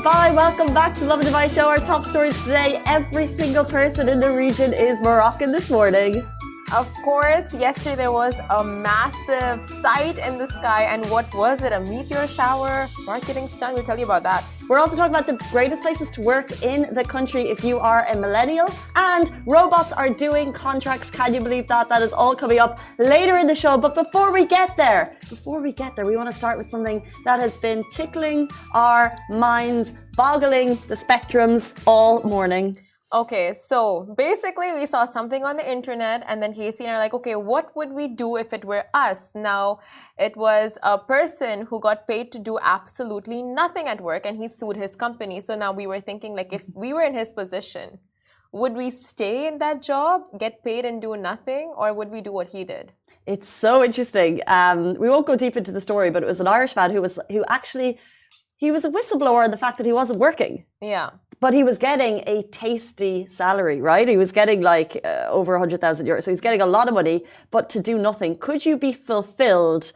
Dubai. Welcome back to Lovin Dubai Show. Our top stories today. Every single person in the region is Moroccan this morning. Of course, yesterday there was a massive sight in the sky. And what was it? A meteor shower? Marketing stunt? We'll tell you about that. We're also talking about the greatest places to work in the country if you are a millennial. And robots are doing contracts. Can you believe that? That is all coming up later in the show. But before we get there, we want to start with something that has been tickling our minds, boggling the spectrums all morning. Okay, so basically we saw something on the internet and then Casey and I are like, okay, what would we do if it were us? Now, it was a person who got paid to do absolutely nothing at work and he sued his company. So now we were thinking, like, if we were in his position, would we stay in that job, get paid and do nothing, or would we do what he did? It's so interesting. We won't go deep into the story, but it was an Irish man who was a whistleblower on the fact that he wasn't working. Yeah. But he was getting a tasty salary, right? He was getting like over 100,000 euros. So he's getting a lot of money, but to do nothing. Could you be fulfilled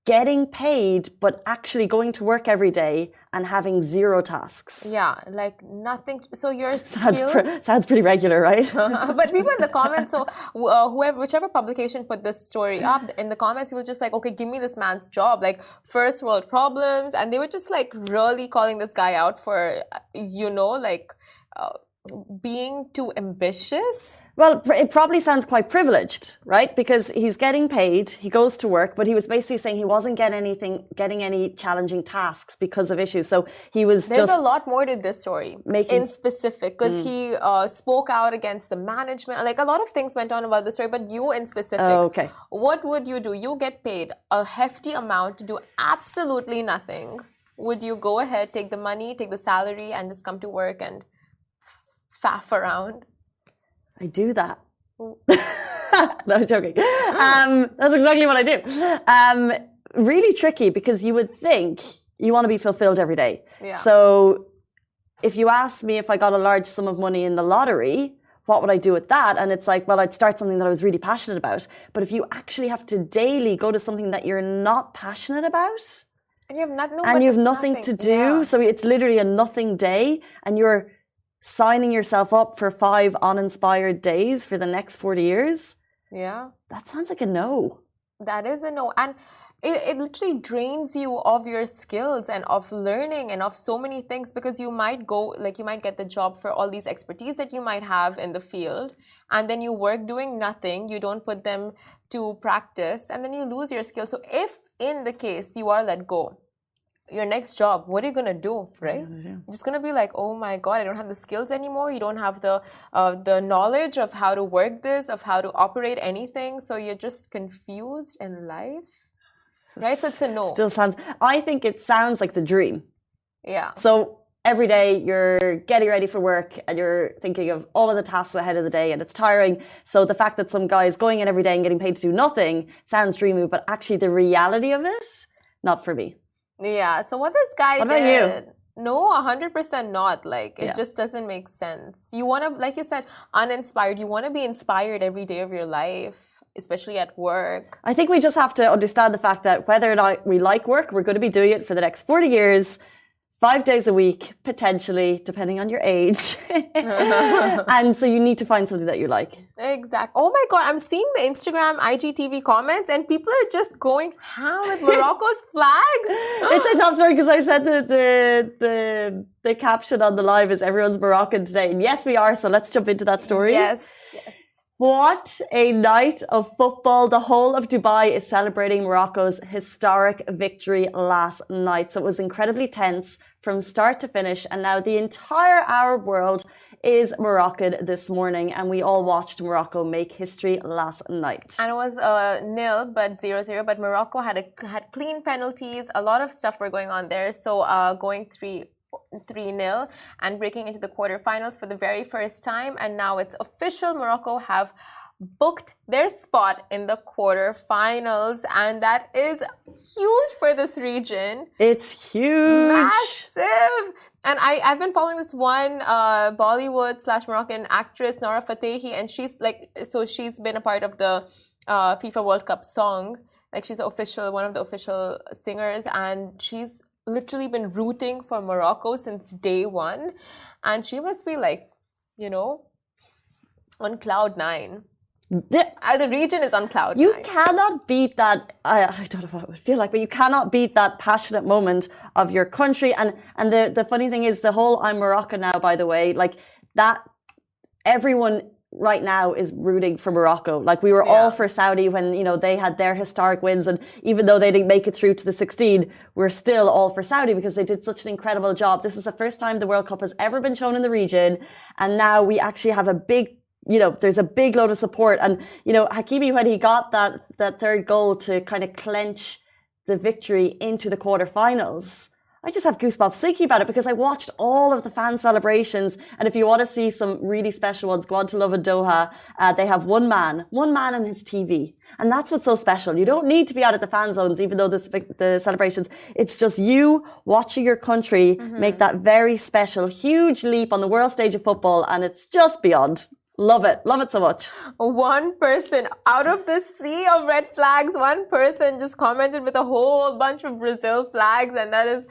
getting paid, but actually going to work every day and having zero tasks? Yeah, like nothing. So your skills... Sounds pretty regular, right? But people in the comments, so whichever publication put this story up, in the comments, people were just like, okay, give me this man's job, like first world problems. And they were just like really calling this guy out for, being too ambitious. Well, it probably sounds quite privileged, right? Because he's getting paid, he goes to work, but he was basically saying he wasn't getting any challenging tasks because of issues. So he was There's a lot more to this story in specific, because he spoke out against the management. Like a lot of things went on about this story, but you in specific. Oh, okay. What would you do? You get paid a hefty amount to do absolutely nothing. Would you go ahead, take the money, take the salary, and just come to work and faff around? I do that. No, I'm joking. That's exactly what I do. Really tricky, because you would think you want to be fulfilled every day. Yeah. So if you ask me if I got a large sum of money in the lottery, what would I do with that? And it's like, well, I'd start something that I was really passionate about. But if you actually have to daily go to something that you're not passionate about, and you have nothing to do, so it's literally a nothing day, and you're signing yourself up for 5 uninspired days for the next 40 years. Yeah. That sounds like a no. That is a no. And it literally drains you of your skills and of learning and of so many things, because you might get the job for all these expertise that you might have in the field, and then you work doing nothing, you don't put them to practice, and then you lose your skills. So if in the case you are let go, your next job, what are you going to do, right? You're just going to be like, oh my God, I don't have the skills anymore. You don't have the knowledge of how to work this, of how to operate anything. So you're just confused in life, right? So it's a no. I think it sounds like the dream. Yeah. So every day you're getting ready for work and you're thinking of all of the tasks ahead of the day, and it's tiring. So the fact that some guy is going in every day and getting paid to do nothing sounds dreamy, but actually the reality of it, not for me. Yeah, so what this guy did... What about you? No, 100% not. Like, it just doesn't make sense. You want to, like you said, uninspired. You want to be inspired every day of your life, especially at work. I think we just have to understand the fact that whether or not we like work, we're going to be doing it for the next 40 years, 5 days a week, potentially, depending on your age. And so you need to find something that you like. Exactly. Oh my God, I'm seeing the Instagram IGTV comments and people are just going ham with Morocco's flags. It's a top story because I said that the caption on the live is everyone's Moroccan today. And yes, we are. So let's jump into that story. Yes. What a night of football. The whole of Dubai is celebrating Morocco's historic victory last night. So it was incredibly tense from start to finish. And now the entire Arab world is Moroccan this morning. And we all watched Morocco make history last night. And it was 0 but 0-0. But Morocco had clean penalties. A lot of stuff were going on there. So going 3-0 and breaking into the quarterfinals for the very first time. And now it's official. Morocco have booked their spot in the quarterfinals. And that is huge for this region. It's huge. Massive. And I've been following this one Bollywood/Moroccan actress, Nora Fatehi. And she's been a part of the FIFA World Cup song. Like she's one of the official singers. And she's literally been rooting for Morocco since day one. And she must be like, you know, on cloud nine. The region is on cloud You nine. cannot beat that. I don't know what it would feel like, but you cannot beat that passionate moment of your country. And the funny thing is, the whole "I'm Moroccan now," by the way, like that, everyone right now is rooting for Morocco. Like we were all for Saudi when, you know, they had their historic wins, and even though they didn't make it through to the 16, we're still all for Saudi because they did such an incredible job. This is the first time the World Cup has ever been shown in the region, and now we actually have a big, you know, there's a big load of support. And, you know, Hakimi, when he got that third goal to kind of clench the victory into the quarterfinals, I just have goosebumps thinking about it because I watched all of the fan celebrations. And if you want to see some really special ones, go on to Lovin Doha. They have one man on his TV. And that's what's so special. You don't need to be out at the fan zones, even though the celebrations, it's just you watching your country make that very special, huge leap on the world stage of football. And it's just beyond. Love it so much. One person out of the sea of red flags, one person just commented with a whole bunch of Brazil flags, and that is,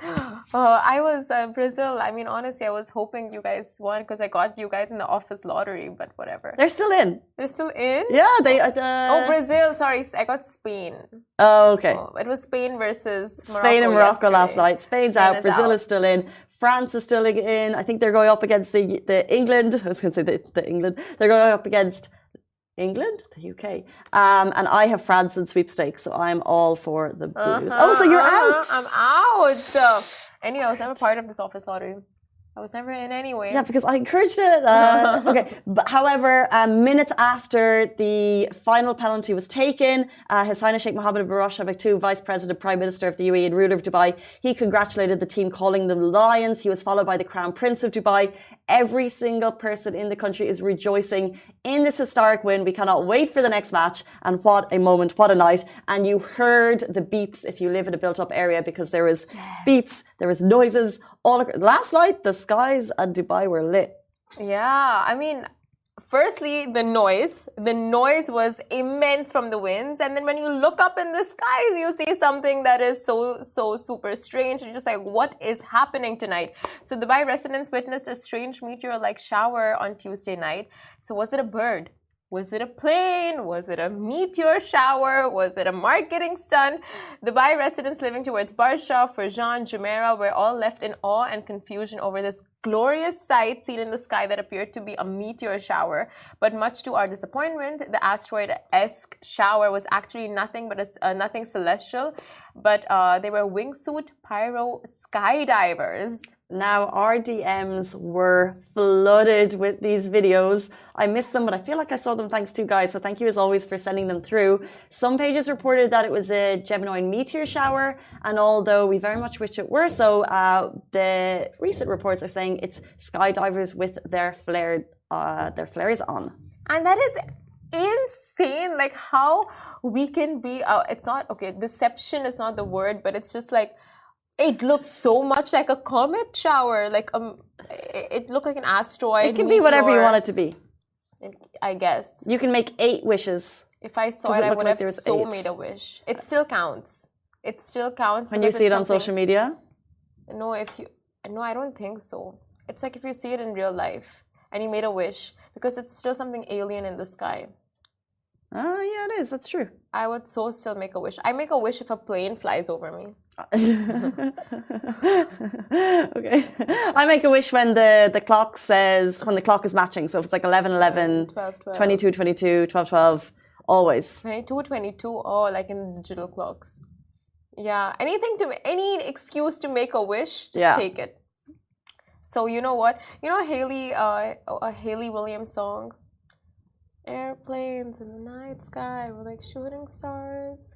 I was Brazil. I mean, honestly, I was hoping you guys won because I got you guys in the office lottery, but whatever. They're still in. They're still in? Yeah, they. Oh, Brazil. Sorry, I got Spain. Oh, okay. Oh, it was Spain versus Morocco. Spain and Morocco yesterday. last night. Spain's out. Brazil is still in. France is still in. I think they're going up against the England. I was going to say the England. They're going up against England, the UK. And I have France in sweepstakes, so I'm all for the Blues. Oh, so you're out. I'm out. Anyway, I was never part of this office lottery. I was never in anyway. Yeah, because I encouraged it. Okay. But, however, minutes after the final penalty was taken, His Highness Sheikh Mohammed bin Rashid Al Maktoum, Vice President, Prime Minister of the UAE and ruler of Dubai, he congratulated the team, calling them Lions. He was followed by the Crown Prince of Dubai. Every single person in the country is rejoicing in this historic win. We cannot wait for the next match. And what a moment, what a night. And you heard the beeps if you live in a built-up area, because there was beeps, there was noises. Last night, the skies at Dubai were lit. Yeah, I mean, firstly, the noise. The noise was immense from the winds. And then when you look up in the skies, you see something that is so super strange. You're just like, what is happening tonight? So Dubai residents witnessed a strange meteor-like shower on Tuesday night. So was it a bird? Was it a plane? Was it a meteor shower? Was it a marketing stunt? Dubai residents living towards Barsha, Furjan, Jumeirah were all left in awe and confusion over this glorious sight seen in the sky that appeared to be a meteor shower. But much to our disappointment, the asteroid-esque shower was actually nothing but nothing celestial. But they were wingsuit pyro skydivers. Now, our DMs were flooded with these videos. I missed them, but I feel like I saw them thanks to you guys. So thank you as always for sending them through. Some pages reported that it was a Gemini meteor shower. And although we very much wish it were so, the recent reports are saying it's skydivers with their flares on. And that is insane. Like how we can be, it's not, okay, deception is not the word, but it's just like, it looks so much like a comet shower. Like it looked like an asteroid. It can be whatever you want it to be. I guess. You can make 8 wishes. If I saw it, I would have so made a wish. It still counts. It still counts. When you see it on social media? No, I don't think so. It's like if you see it in real life and you made a wish, because it's still something alien in the sky. Oh, yeah, it is. That's true. I would still make a wish. I make a wish if a plane flies over me. Okay. I make a wish when the clock says, when the clock is matching. So if it's like 11:11, 12:12, 22:22, 12:12, always. 22:22, oh, like in digital clocks. Yeah, any excuse to make a wish, just take it. So you know what? You know a Haley Williams song? Airplanes in the night sky were like shooting stars.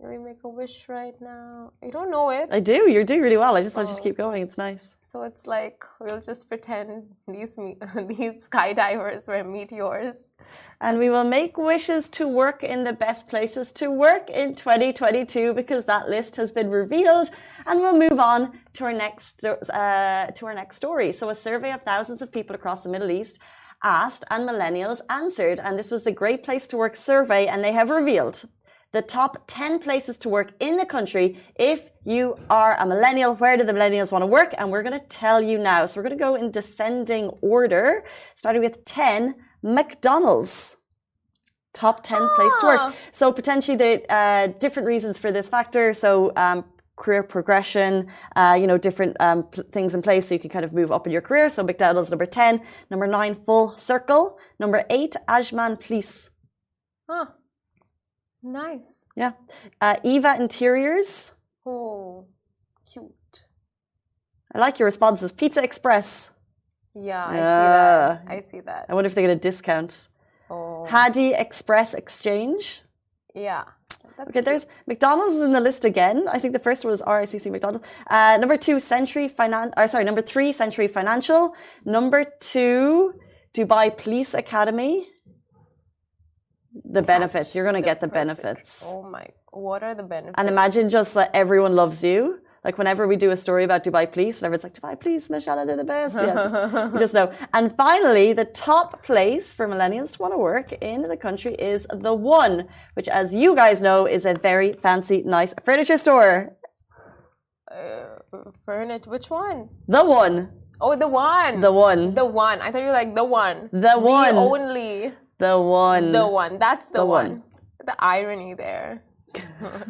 Really make a wish right now. You don't know it. I do. You're doing really well. I just want you to keep going. It's nice. So it's like we'll just pretend these skydivers were meteors. And we will make wishes to work in the best places to work in 2022, because that list has been revealed. And we'll move on to our next story. So a survey of thousands of people across the Middle East asked, and millennials answered. And this was the Great Place to Work survey, and they have revealed the top 10 places to work in the country if you are a millennial. Where do the millennials want to work? And we're going to tell you now. So we're going to go in descending order, starting with 10, McDonald's. Top 10 place to work. So potentially the different reasons for this factor. So career progression, different things in place so you can kind of move up in your career. So McDonald's number 10. Number 9, Full Circle. Number 8, Ajman Police. Huh. Nice. Yeah. Eva Interiors. Oh, cute. I like your responses. Pizza Express. Yeah, I see that. I see that. I wonder if they get a discount. Oh. Hadi Express Exchange. Yeah. Okay, there's McDonald's is in the list again. I think the first one was RICC McDonald's. Number 2, number 3, Century Financial. Number 2, Dubai Police Academy. The benefits. You're going to get the benefits. Oh my, what are the benefits? And imagine just that everyone loves you. Like whenever we do a story about Dubai Police, and everyone's like, Dubai Police, mashallah, they're the best. Yes, you just know. And finally, the top place for millennials to want to work in the country is The One, which, as you guys know, is a very fancy, nice furniture store. Which one? The One. Oh, The One. The One. The One. I thought you were like The One. The One. The only. The One. The One. That's the one. The irony there.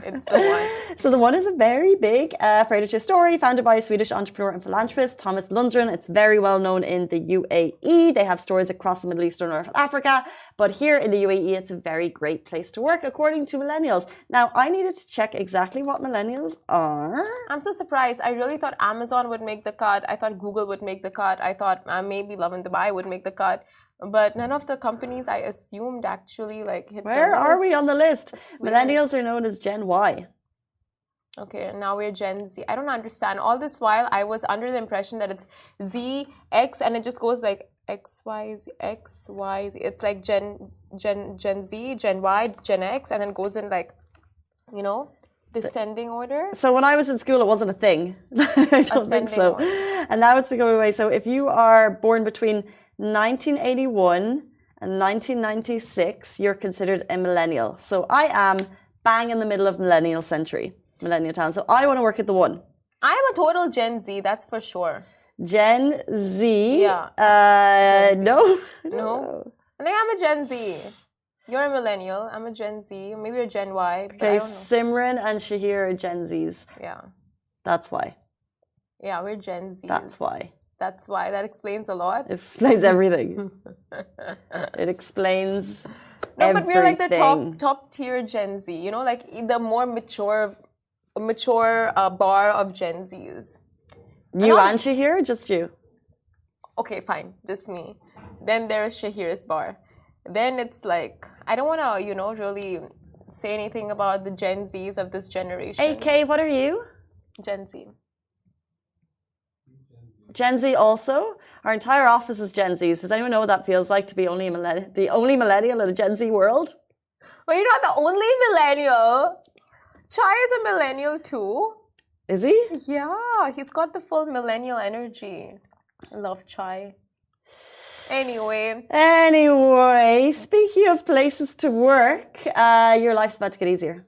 It's The One. So The One is a very big furniture store founded by a Swedish entrepreneur and philanthropist, Thomas Lundgren. It's very well known in the UAE. They have stores across the Middle East and North Africa. But here in the UAE, it's a very great place to work, according to millennials. Now, I needed to check exactly what millennials are. I'm so surprised. I really thought Amazon would make the cut. I thought Google would make the cut. I thought maybe Lovin Dubai would make the cut. But none of the companies I assumed actually hit the list. Where are we on the list? Millennials are known as Gen Y. Okay, now we're Gen Z. I don't understand. All this while, I was under the impression that it's Z, X, and it just goes like X, Y, Z, X, Y, Z. It's like Gen Z, Gen Y, Gen X, and then goes in descending order. So when I was in school, it wasn't a thing. I don't think so. Order. And now it's becoming a way. So if you are born between 1981 and 1996, you're considered a millennial. So I am bang in the middle of millennial town. So I want to work at The One. I'm a total Gen Z, that's for sure. Gen Z? Yeah. No. I think I'm a Gen Z. You're a millennial. I'm a Gen Z. Maybe you're Gen Y. Okay, Simran and Shahir are Gen Zs. Yeah. That's why. Yeah, we're Gen Zs. That's why. That's why. That explains a lot. It explains everything. It explains everything. But we're like the top tier Gen Z. Like the more mature bar of Gen Zs. You and Shahir, or just you? Okay, fine, just me. Then there's Shahir's bar. Then it's like I don't want to, really say anything about the Gen Zs of this generation. AK, what are you? Gen Z. Gen Z also? Our entire office is Gen Zs. Does anyone know what that feels like to be the only millennial in a Gen Z world? Well, you're not the only millennial. Chai is a millennial too. Is he? Yeah, he's got the full millennial energy. I love Chai. Anyway, speaking of places to work, your life's about to get easier.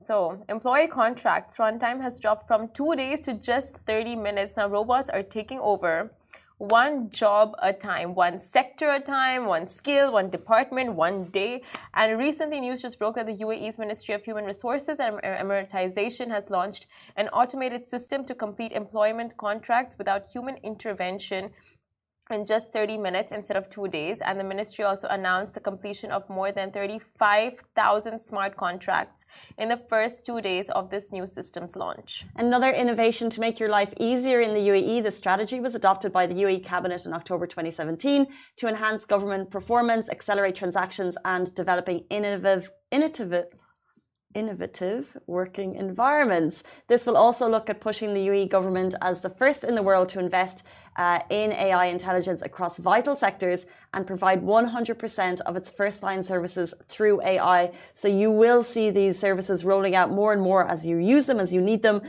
So, employee contracts runtime has dropped from 2 days to just 30 minutes. Now, robots are taking over one job a time, one sector at a time, one skill, one department, one day. And recently, news just broke that the UAE's Ministry of Human Resources and Emiratisation has launched an automated system to complete employment contracts without human intervention in just 30 minutes instead of 2 days. And the ministry also announced the completion of more than 35,000 smart contracts in the first 2 days of this new system's launch. Another innovation to make your life easier in the UAE. The strategy was adopted by the UAE cabinet in October 2017 to enhance government performance, accelerate transactions, and developing innovative working environments. This will also look at pushing the UAE government as the first in the world to invest in AI intelligence across vital sectors and provide 100% of its first-line services through AI. So you will see these services rolling out more and more as you use them, as you need them,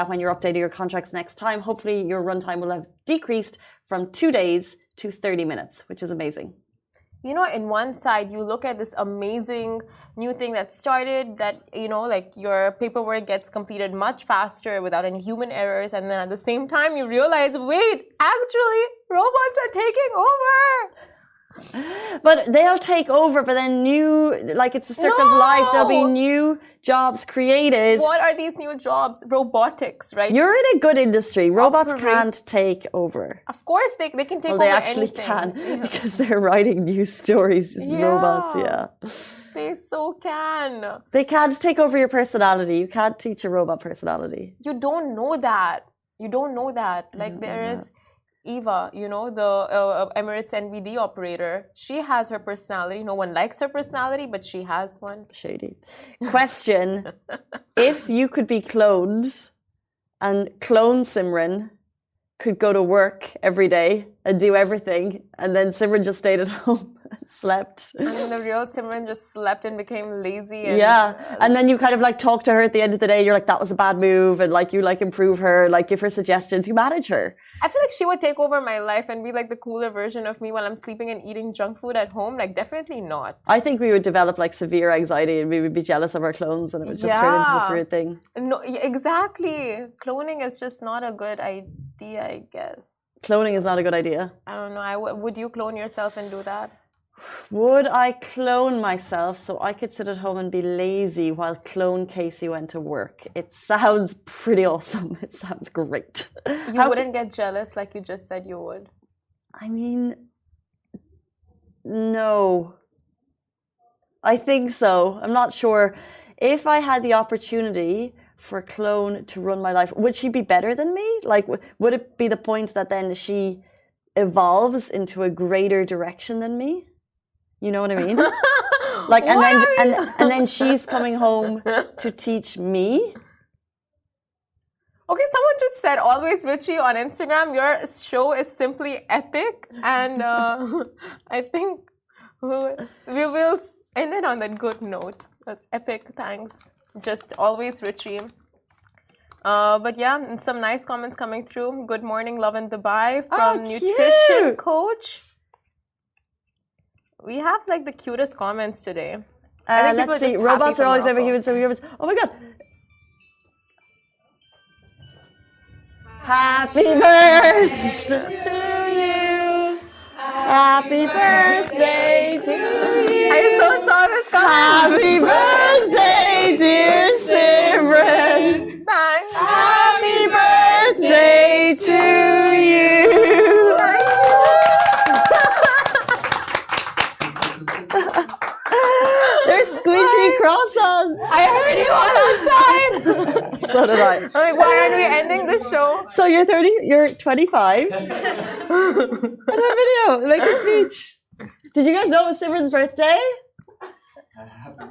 when you're updating your contracts next time. Hopefully your runtime will have decreased from 2 days to 30 minutes, which is amazing. you know, in one side, you look at this amazing new thing that started that, you know, like your paperwork gets completed much faster without any human errors. And then at the same time, you realize, wait, actually, robots are taking over. But they'll take over, but then like it's a circle of life, there'll be new jobs created. What are these new jobs? Robotics, right? You're in a good industry. Robots can't take over. Of course, they can take over they actually anything. can because they're writing news stories. Robots, They so can. They can't take over your personality. You can't teach a robot personality. You don't know that. Like there is Eva, you know, the Emirates NVD operator. She has her personality. No one likes her personality, but she has one. Shady. Question. If you could be cloned and clone Simran could go to work every day and do everything, and then Simran just stayed at home and slept. And then the real Simran just slept and became lazy. And then you kind of like talk to her at the end of the day. You're like, that was a bad move, and like you like improve her, like give her suggestions. You manage her. I feel like she would take over my life and be like the cooler version of me while I'm sleeping and eating junk food at home. Like definitely not. I think we would develop like severe anxiety and we would be jealous of our clones, and it would just turn into this weird thing. No, exactly. Cloning is just not a good idea, I guess. Cloning is not a good idea. I don't know. Would you clone yourself and do that? Would I clone myself so I could sit at home and be lazy while clone Casey went to work? It sounds pretty awesome. It sounds great. You wouldn't get jealous like you just said you would? I mean, no. I think so. I'm not sure. If I had the opportunity for a clone to run my life, would she be better than me? Like, would it be the point that then she evolves into a greater direction than me? You know what I mean? Like, and then she's coming home to teach me. Okay, someone just said, always Richie on Instagram, your show is simply epic. And I think we will end it on that good note. That's epic, thanks. Just always Richie. But yeah, some nice comments coming through. Good morning, Lovin Dubai from Nutrition Coach. We have like the cutest comments today. Let's see. Robots are always over humans, so humans. Oh my god. Happy birthday to you. Happy birthday to you. I so saw this comment. Happy birthday, dear Simran. Thanks. Happy birthday to you. They're squidgy croissants. I heard you all outside. So did I. I'm like, why aren't we ending the show? So you're 30, you're 25. And a video, make a speech. Did you guys know it was Simran's birthday?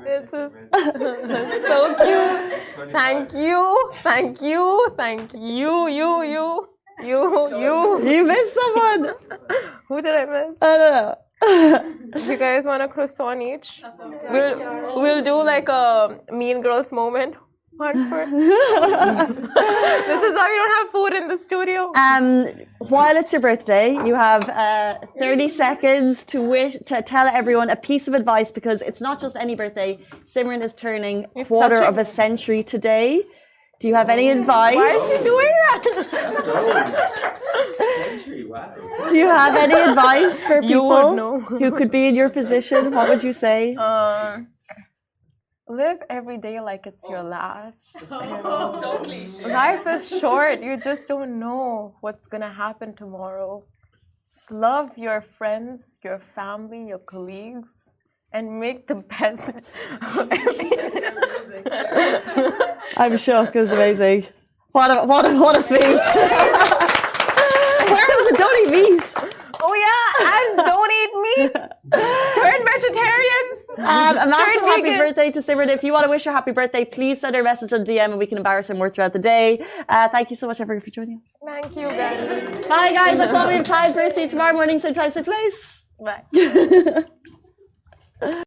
This is so cute. Thank you. You missed someone. Who did I miss? I don't know. You guys want a croissant each? We'll do like a Mean Girls moment. One for. This is why we don't have food in the studio. While it's your birthday, you have 30 seconds to tell everyone a piece of advice, because it's not just any birthday. Simran is turning quarter of a century today. Do you have any advice? Why is she doing that? Century, wow. Do you have any advice for You would people know. who could be in your position? What would you say? Live every day like it's your last. So cliche. Life is short. You just don't know what's gonna happen tomorrow. Just love your friends, your family, your colleagues, and make the best of every day. I'm shocked. It was amazing. What a speech. Where was the don't eat meat? Oh yeah, and don't eat meat. Turn vegetarians. A massive Turn happy vegan. birthday to Simran. If you want to wish her happy birthday, please send her a message on DM and we can embarrass her more throughout the day. Thank you so much, everyone, for joining us. Thank you, guys. Bye, guys. That's all we have time for. See you tomorrow morning, same time, same place. Bye.